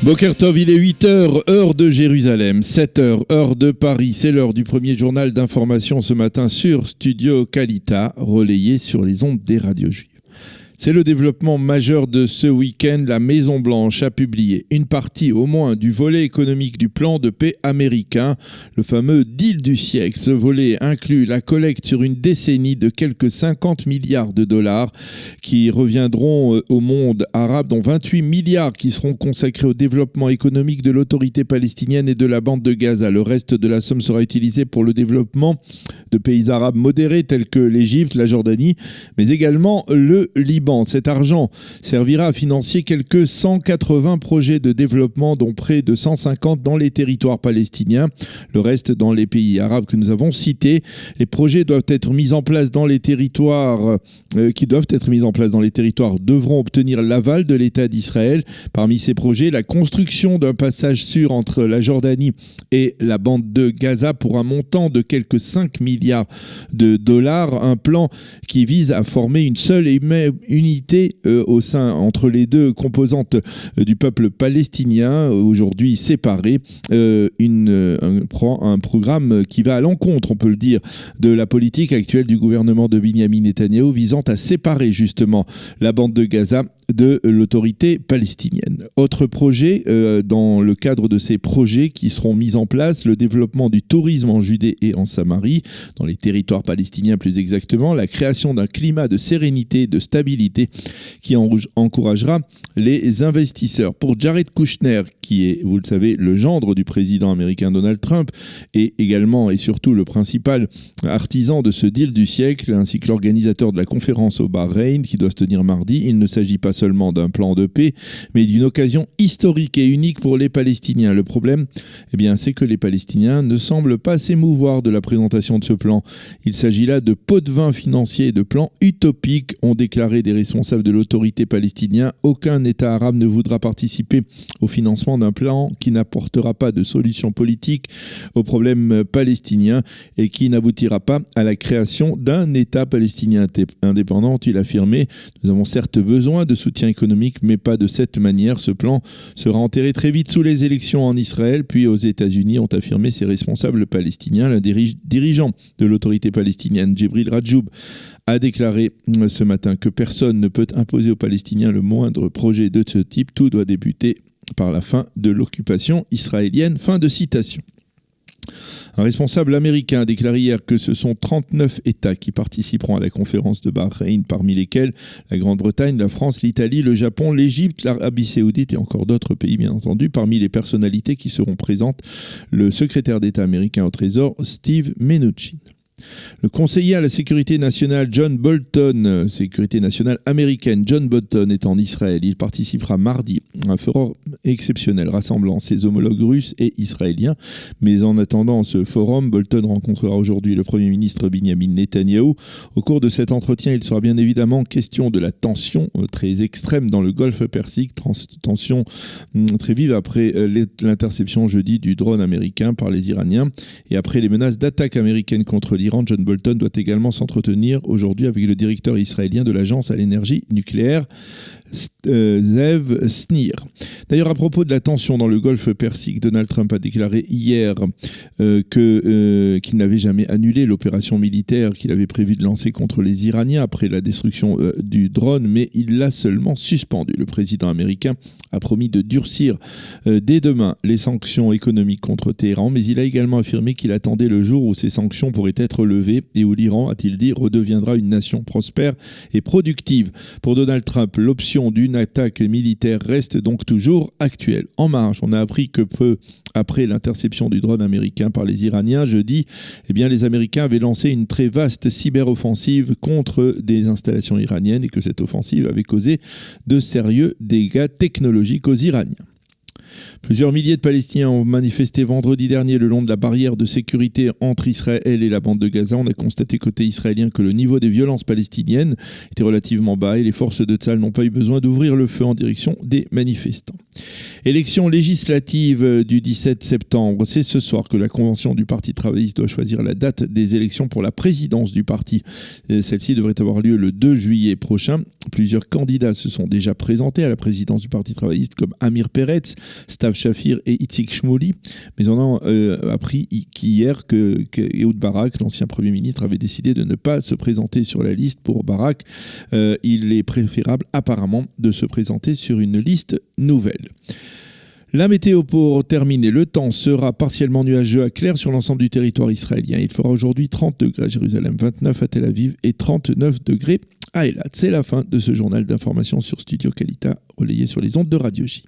Boker Tov, il est 8h, heure de Jérusalem, 7h, heure de Paris. C'est l'heure du premier journal d'information ce matin sur Studio Kalita, relayé sur les ondes des radios juives. C'est le développement majeur de ce week-end. La Maison-Blanche a publié une partie au moins du volet économique du plan de paix américain, le fameux deal du siècle. Ce volet inclut la collecte sur une décennie de quelques 50 milliards de dollars qui reviendront au monde arabe, dont 28 milliards qui seront consacrés au développement économique de l'autorité palestinienne et de la bande de Gaza. Le reste de la somme sera utilisé pour le développement de pays arabes modérés tels que l'Égypte, la Jordanie, mais également le Liban. Cet argent servira à financer quelques 180 projets de développement, dont près de 150 dans les territoires palestiniens, le reste dans les pays arabes que nous avons cités. Les projets doivent être mis en place dans les territoires devront obtenir l'aval de l'État d'Israël. Parmi ces projets, la construction d'un passage sûr entre la Jordanie et la bande de Gaza pour un montant de quelques 5 milliards de dollars, un plan qui vise à former une seule unité entre les deux composantes du peuple palestinien, aujourd'hui séparés, un programme qui va à l'encontre, on peut le dire, de la politique actuelle du gouvernement de Binyamin Netanyahou, visant à séparer justement la bande de Gaza de l'autorité palestinienne. Autre projet, dans le cadre de ces projets qui seront mis en place, le développement du tourisme en Judée et en Samarie, dans les territoires palestiniens plus exactement, la création d'un climat de sérénité et de stabilité qui encouragera les investisseurs. Pour Jared Kushner, qui est, vous le savez, le gendre du président américain Donald Trump, et également et surtout le principal artisan de ce deal du siècle, ainsi que l'organisateur de la conférence au Bahreïn qui doit se tenir mardi, il ne s'agit pas seulement d'un plan de paix, mais d'une occasion historique et unique pour les Palestiniens. Le problème, c'est que les Palestiniens ne semblent pas s'émouvoir de la présentation de ce plan. Il s'agit là de pots de vin financiers et de plans utopiques, ont déclaré des responsables de l'autorité palestinienne. Aucun État arabe ne voudra participer au financement d'un plan qui n'apportera pas de solution politique aux problèmes palestiniens et qui n'aboutira pas à la création d'un État palestinien indépendant, ont-ils affirmé. Nous avons certes besoin de soutien économique, mais pas de cette manière. Ce plan sera enterré très vite sous les élections en Israël, puis aux États-Unis, ont affirmé ces responsables palestiniens. L'un des dirigeants de l'autorité palestinienne, Djibril Rajoub, a déclaré ce matin que personne ne peut imposer aux Palestiniens le moindre projet de ce type. Tout doit débuter par la fin de l'occupation israélienne. Fin de citation. Un responsable américain a déclaré hier que ce sont 39 États qui participeront à la conférence de Bahreïn, parmi lesquels la Grande-Bretagne, la France, l'Italie, le Japon, l'Égypte, l'Arabie Saoudite et encore d'autres pays, bien entendu. Parmi les personnalités qui seront présentes, le secrétaire d'État américain au Trésor, Steve Mnuchin. Le conseiller à la sécurité nationale John Bolton, sécurité nationale américaine John Bolton, est en Israël. Il participera mardi à un forum exceptionnel rassemblant ses homologues russes et israéliens. Mais en attendant ce forum, Bolton rencontrera aujourd'hui le Premier ministre Binyamin Netanyahou. Au cours de cet entretien, il sera bien évidemment question de la tension très extrême dans le Golfe Persique, tension très vive après l'interception jeudi du drone américain par les Iraniens et après les menaces d'attaque américaines contre l'Iran. John Bolton doit également s'entretenir aujourd'hui avec le directeur israélien de l'agence à l'énergie nucléaire, Zev Snir. D'ailleurs, à propos de la tension dans le Golfe Persique, Donald Trump a déclaré hier qu'il n'avait jamais annulé l'opération militaire qu'il avait prévu de lancer contre les Iraniens après la destruction du drone, mais il l'a seulement suspendu. Le président américain a promis de durcir dès demain les sanctions économiques contre Téhéran, mais il a également affirmé qu'il attendait le jour où ces sanctions pourraient être levées et où l'Iran, a-t-il dit, redeviendra une nation prospère et productive. Pour Donald Trump, l'option d'une attaque militaire reste donc toujours actuelle. En marge, on a appris que peu après l'interception du drone américain par les Iraniens jeudi, les Américains avaient lancé une très vaste cyberoffensive contre des installations iraniennes et que cette offensive avait causé de sérieux dégâts technologiques aux Iraniens. Plusieurs milliers de Palestiniens ont manifesté vendredi dernier le long de la barrière de sécurité entre Israël et la bande de Gaza. On a constaté côté israélien que le niveau des violences palestiniennes était relativement bas et les forces de Tsahal n'ont pas eu besoin d'ouvrir le feu en direction des manifestants. Élection législative du 17 septembre. C'est ce soir que la convention du Parti travailliste doit choisir la date des élections pour la présidence du parti. Celle-ci devrait avoir lieu le 2 juillet prochain. Plusieurs candidats se sont déjà présentés à la présidence du Parti travailliste comme Amir Peretz, Stav Shafir et Itzik Shmouly. Mais on a appris qu'hier que Ehud Barak, l'ancien Premier ministre, avait décidé de ne pas se présenter sur la liste pour Barak. Il est préférable apparemment de se présenter sur une liste nouvelle. La météo pour terminer, le temps sera partiellement nuageux à clair sur l'ensemble du territoire israélien. Il fera aujourd'hui 30 degrés à Jérusalem, 29 à Tel Aviv et 39 degrés à Eilat. C'est la fin de ce journal d'information sur Studio Kalita, relayé sur les ondes de Radio J.